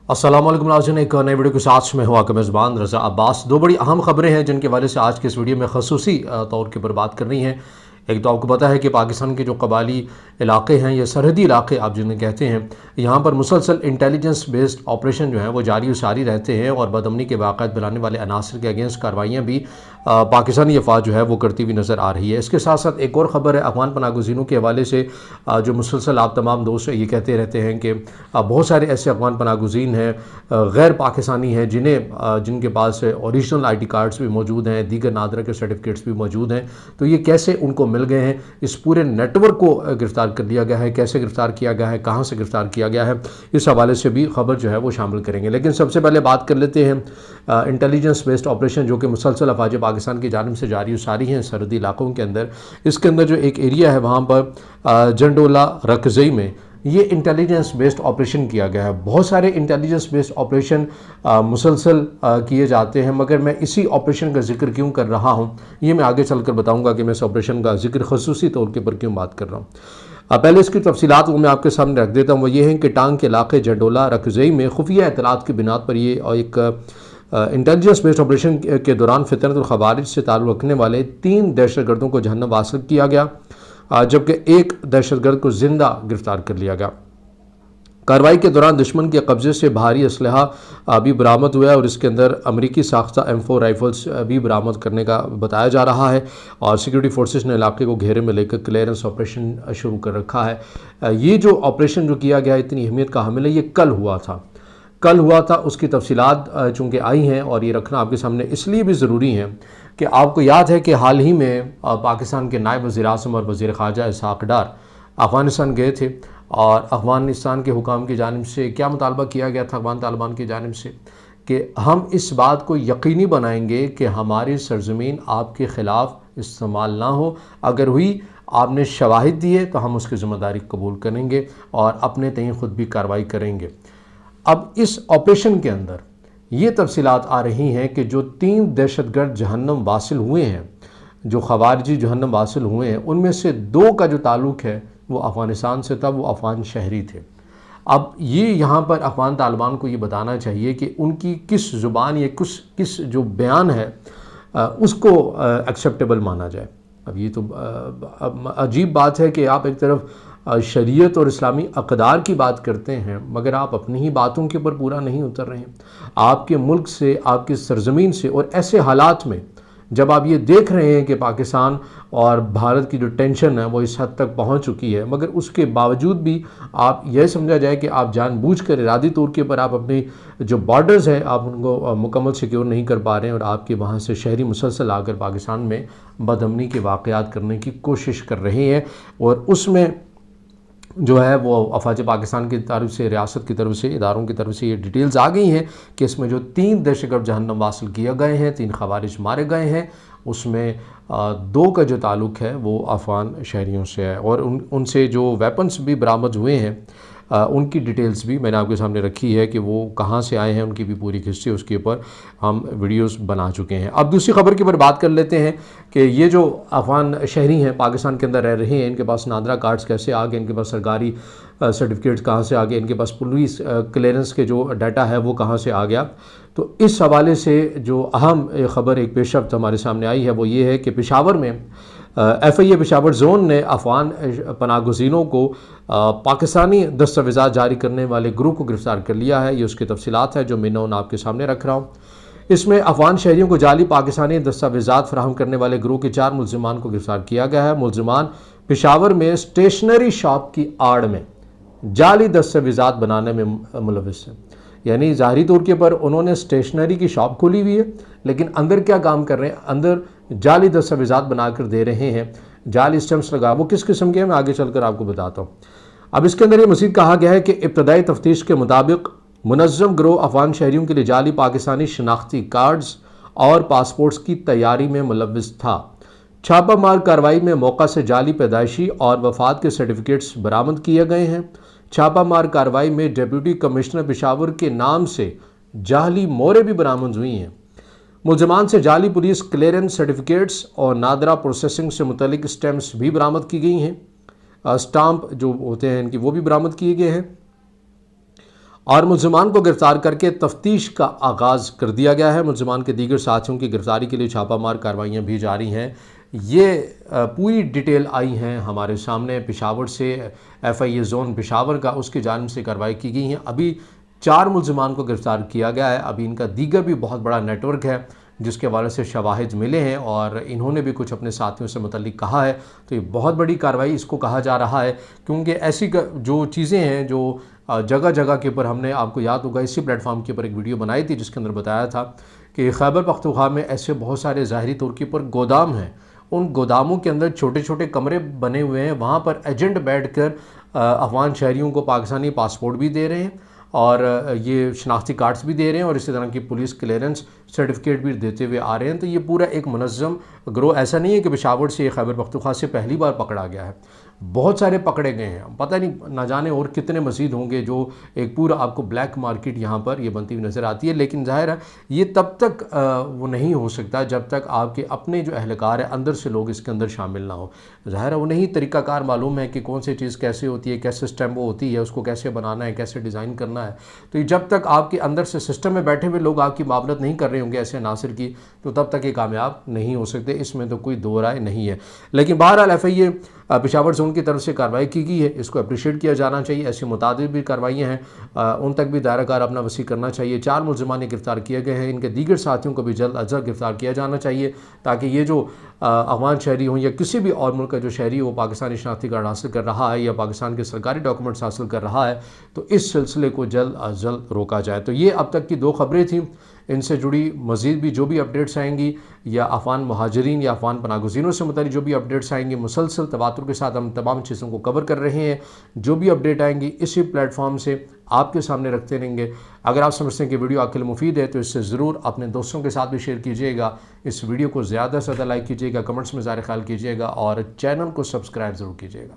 अस्सलाम वालेकुम नाज़रीन, एक नई वीडियो के साथ में हुआ का मेज़बान रज़ा अब्बास। दो बड़ी अहम खबरें हैं जिनके हवाले से आज के इस वीडियो में खसूसी तौर के ऊपर बात करनी है। एक तो आपको पता है कि पाकिस्तान के जो कबाली इलाके हैं या सरहदी इलाके आप जिन्हें कहते हैं, यहाँ पर मुसलसल इंटेलिजेंस बेस्ड ऑपरेशन जो हैं वो जारी व सारी रहते हैं और बदअमनी के वाक़यात फैलाने वाले अनासर के अगेंस्ट कार्रवाइयाँ भी पाकिस्तानी अफवाज जो है वो करती हुई नज़र आ रही है। इसके साथ साथ एक और ख़बर है अफ़गान पनाहगज़ीनों के हवाले से, जो मुसलसल आप तमाम दोस्त ये कहते रहते हैं कि बहुत सारे ऐसे अफ़गान पनाहगज़ीन हैं गैर पाकिस्तानी हैं जिनके पास ओरिजिनल ID कार्ड्स भी मौजूद हैं, दीगर नादरा के सर्टिफिकेट्स भी मौजूद हैं। तो ये कैसे उनको मिल गए हैं, इस पूरे नेटवर्क को गिरफ़्तार कर लिया गया है, कैसे गिरफ़्तार किया गया है, कहाँ से गिरफ़्तार किया गया है, इस हवाले से भी ख़बर जो है वो शामिल करेंगे। लेकिन सबसे पहले बात कर लेते हैं इंटेलिजेंस बेस्ड ऑपरेशन जो कि मुसलसल अफवाज पाकिस्तान की जानिब से जारी सारी हैं सरहदी इलाकों के अंदर। इसके अंदर जो एक एरिया है वहाँ पर जंडोला रकज़ई में ये इंटेलिजेंस बेस्ड ऑपरेशन किया गया है। बहुत सारे इंटेलिजेंस बेस्ड ऑपरेशन मुसलसल किए जाते हैं, मगर मैं इसी ऑपरेशन का जिक्र क्यों कर रहा हूँ ये मैं आगे चलकर बताऊँगा कि मैं इस ऑपरेशन का जिक्र खसूसी तौर के पर क्यों बात कर रहा हूँ। पहले इसकी तफसीलात वो मैं आपके सामने रख देता हूँ। वो ये है कि टांग के इलाके जंडोला रकज़ई में खुफिया इतलात की बिना पर ये एक इंटेलिजेंस बेस्ड ऑपरेशन के दौरान फितरत और ख़वारिज से ताल्लुक़ रखने वाले 3 दहशतगर्दों को जहन्नम हासिल किया गया, जबकि एक दहशतगर्द को ज़िंदा गिरफ़्तार कर लिया गया। कार्रवाई के दौरान दुश्मन के कब्ज़े से भारी असलहा भी बरामद हुआ है और इसके अंदर अमरीकी साख्ता M4 राइफल्स भी बरामद करने का बताया जा रहा है और सिक्योरिटी फोर्सेस ने इलाके को घेरे में लेकर क्लियरेंस ऑपरेशन शुरू कर रखा है। ये जो ऑपरेशन जो किया गया इतनी अहमियत का हामिल है, ये कल हुआ था। उसकी तफसीलात चूँकि आई हैं और ये रखना आपके सामने इसलिए भी ज़रूरी है कि आपको याद है कि हाल ही में पाकिस्तान के नायब वज़ीर-ए-आज़म और वज़ीर ख़ारजा इसहाक़ डार अफ़गानिस्तान गए थे और अफ़गानिस्तान के हुकाम की जानिब से क्या मुतालबा किया गया था अफ़गान तालिबान की जानिब से कि हम इस बात को यकीनी बनाएंगे कि हमारी सरज़मीन आपके ख़िलाफ़ इस्तेमाल ना हो, अगर हुई आपने शवाहिद दिए तो हम उसकी ज़िम्मेदारी कबूल करेंगे और अपने तय ख़ुद भी कार्रवाई करेंगे। अब इस ऑपरेशन के अंदर ये तफसीलात आ रही हैं कि जो 3 दहशतगर्द जहन्नम वासिल हुए हैं, जो ख़वारिजी जहन्नम वासिल हुए हैं, उनमें से 2 का जो ताल्लुक़ है वो अफ़गानिस्तान से था, वो अफ़गान शहरी थे। अब ये यहाँ पर अफ़गान तालिबान को ये बताना चाहिए कि उनकी किस ज़ुबान या किस जो बयान है उसको एक्सेप्टेबल माना जाए। अब ये तो अजीब बात है कि आप एक तरफ शरीयत और इस्लामी अक़दार की बात करते हैं मगर आप अपनी ही बातों के ऊपर पूरा नहीं उतर रहे हैं। आपके मुल्क से, आपकी सरज़मीन से, और ऐसे हालात में जब आप ये देख रहे हैं कि पाकिस्तान और भारत की जो टेंशन है वो इस हद तक पहुंच चुकी है, मगर उसके बावजूद भी आप यह समझा जाए कि आप जानबूझकर इरादी तौर के ऊपर आप अपनी जो बॉर्डर्स हैं आप उनको मुकम्मल सिक्योर नहीं कर पा रहे हैं और आपके वहाँ से शहरी मुसलसल आकर पाकिस्तान में बदअमनी के वाक़यात करने की कोशिश कर रहे हैं। और उसमें जो है वो अफवाज पाकिस्तान की तरफ से, रियासत की तरफ से, इदारों की तरफ से ये डिटेल्स आ गई हैं कि इसमें जो 3 दहशतगर्द जहन्नम वासिल किए गए हैं, 3 ख़वारिज मारे गए हैं, उसमें 2 का जो ताल्लुक़ है वो अफ़गान शहरियों से है और उनसे जो वेपन्स भी बरामद हुए हैं उनकी डिटेल्स भी मैंने आपके सामने रखी है कि वो कहाँ से आए हैं, उनकी भी पूरी हिस्ट्री उसके ऊपर हम वीडियोस बना चुके हैं। अब दूसरी खबर के ऊपर बात कर लेते हैं कि ये जो अफ़गान शहरी हैं पाकिस्तान के अंदर रह रहे हैं, इनके पास नादरा कार्ड्स कैसे आ गए, इनके पास सरकारी सर्टिफिकेट्स कहाँ से आ गए, इनके पास पुलिस क्लियरेंस के जो डाटा है वो कहाँ से आ गया। तो इस हवाले से जो अहम ख़बर एक पेशरफ्त हमारे सामने आई है वो ये है कि पेशावर में FIA पेशावर ज़ोन ने अफ़गान पनाहगज़ीनों को पाकिस्तानी दस्तावेज़ात जारी करने वाले ग्रुप को गिरफ़्तार कर लिया है। ये उसकी तफसीलात है जो मैं आपके सामने रख रहा हूँ। इसमें अफ़गान शहरियों को जाली पाकिस्तानी दस्तावेज़ात फराहम करने वाले ग्रुप के 4 मुलज़िमान को गिरफ़्तार किया गया है। मुलज़िमान पेशावर में स्टेशनरी शॉप की आड़ में जाली दस्तावेज़ात बनाने में मुलविस हैं, यानी ज़ाहिरी तौर के पर उन्होंने स्टेशनरी की शॉप खोली हुई है लेकिन अंदर क्या काम कर रहे हैं, अंदर जाली दस्तावेज़ात बनाकर दे रहे हैं, जाली स्टैम्प्स लगा। वो किस किस्म के हैं मैं आगे चलकर आपको बताता हूँ। अब इसके अंदर ये मज़ीद कहा गया है कि इब्तदाई तफ्तीश के मुताबिक मुनज़्ज़म गिरोह अफ़गान शहरियों के लिए जाली पाकिस्तानी शनाख्ती कार्ड्स और पासपोर्ट्स की तैयारी में मुलविस था। छापामार कार्रवाई में मौका से जाली पैदाइशी और वफात के सर्टिफिकेट्स बरामद किए गए हैं। छापामार कार्रवाई में डिप्टी कमिश्नर पेशावर के नाम से जाली मोहरें भी बरामद हुई हैं। मुलज़मान से जाली पुलिस क्लियरेंस सर्टिफिकेट्स और नादरा प्रोसेसिंग से मुतल्लिक स्टैम्प्स भी बरामद की गई हैं। स्टाम्प जो होते हैं इनकी वो भी बरामद किए गए हैं اور ملزمان کو گرفتار کر کے تفتیش کا آغاز کر دیا گیا ہے۔ ملزمان کے دیگر ساتھیوں کی گرفتاری کے لیے چھاپہ مار کارروائیاں بھی جاری ہیں۔ یہ پوری ڈیٹیل آئی ہیں ہمارے سامنے پشاور سے، ایف آئی اے زون پشاور کا، اس کی جانب سے کارروائی کی گئی ہیں۔ ابھی 4 ملزمان کو گرفتار کیا گیا ہے۔ ابھی ان کا دیگر بھی بہت بڑا نیٹ ورک ہے جس کے حوالے سے شواہد ملے ہیں، اور انہوں نے بھی کچھ اپنے ساتھیوں سے متعلق کہا ہے۔ تو یہ بہت بڑی کارروائی اس کو کہا جا رہا ہے، کیونکہ ایسی جو چیزیں ہیں جو جگہ جگہ کے اوپر، ہم نے آپ کو یاد ہوگا اسی پلیٹ فارم کے اوپر ایک ویڈیو بنائی تھی جس کے اندر بتایا تھا کہ خیبر پختونخوا میں ایسے بہت سارے ظاہری طور کے اوپر گودام ہیں، ان گوداموں کے اندر چھوٹے چھوٹے کمرے بنے ہوئے ہیں، وہاں پر ایجنٹ بیٹھ کر افغان شہریوں کو پاکستانی پاسپورٹ بھی دے رہے ہیں اور یہ شناختی کارڈز بھی دے رہے ہیں، اور اسی طرح کی پولیس کلیئرنس سرٹیفکیٹ بھی دیتے ہوئے آ رہے ہیں۔ تو یہ پورا ایک منظم گروہ، ایسا نہیں ہے کہ پشاور سے خیبر پختونخوا سے پہلی بار پکڑا گیا ہے، بہت سارے پکڑے گئے ہیں، پتہ نہیں نہ جانے اور کتنے مزید ہوں گے، جو ایک پورا آپ کو بلیک مارکیٹ یہاں پر یہ بنتی ہوئی نظر آتی ہے۔ لیکن ظاہر ہے یہ تب تک وہ نہیں ہو سکتا جب تک آپ کے اپنے جو اہلکار ہیں اندر سے لوگ اس کے اندر شامل نہ ہو۔ ظاہر ہے انہیں طریقہ کار معلوم ہے کہ کون سی چیز کیسے ہوتی ہے، کیسے سسٹم وہ ہوتی ہے، اس کو کیسے بنانا ہے، کیسے ڈیزائن کرنا ہے۔ تو یہ جب تک آپ کے اندر سے سسٹم میں بیٹھے ہوئے لوگ آپ کی معاملت نہیں کر رہے ہوں گے ایسے عناصر کی، تو تب تک یہ کامیاب نہیں ہو سکتے، اس میں تو کوئی دو رائے نہیں ہے۔ لیکن بہرحال ایف آئی اے پشاور زون کی طرف سے کارروائی کی گئی ہے، اس کو اپریشیٹ کیا جانا چاہیے۔ ایسی متعدد بھی کارروائیاں ہیں، ان تک بھی دائرہ کار اپنا وسیع کرنا چاہیے۔ 4 ملزمان گرفتار کیے گئے ہیں، ان کے دیگر ساتھیوں کو بھی جلد از جلد گرفتار کیا جانا چاہیے، تاکہ یہ جو افغان شہری ہوں یا کسی بھی اور ملک کا جو شہری وہ پاکستانی شناختی کارڈ حاصل کر رہا ہے یا پاکستان کے سرکاری ڈاکومنٹس حاصل کر رہا ہے، تو اس سلسلے کو جلد از جلد روکا جائے۔ تو یہ اب تک کی 2 خبریں تھیں، ان سے جڑی مزید بھی جو بھی اپڈیٹس آئیں گی یا افغان مہاجرین یا افغان پناہ گزینوں سے متعلق جو بھی اپڈیٹس آئیں گی، مسلسل تواتر کے ساتھ ہم تمام چیزوں کو کور کر رہے ہیں۔ جو بھی اپڈیٹ آئیں گی اسی پلیٹ فارم سے آپ کے سامنے رکھتے رہیں گے۔ اگر آپ سمجھتے ہیں کہ ویڈیو آپ کے لیے مفید ہے تو اس سے ضرور اپنے دوستوں کے ساتھ بھی شیئر کیجیے گا، اس ویڈیو کو زیادہ سے زیادہ لائک کیجیے گا، کمنٹس میں اظہار خیال کیجیے گا، اور چینل کو سبسکرائب ضرور کیجیے گا۔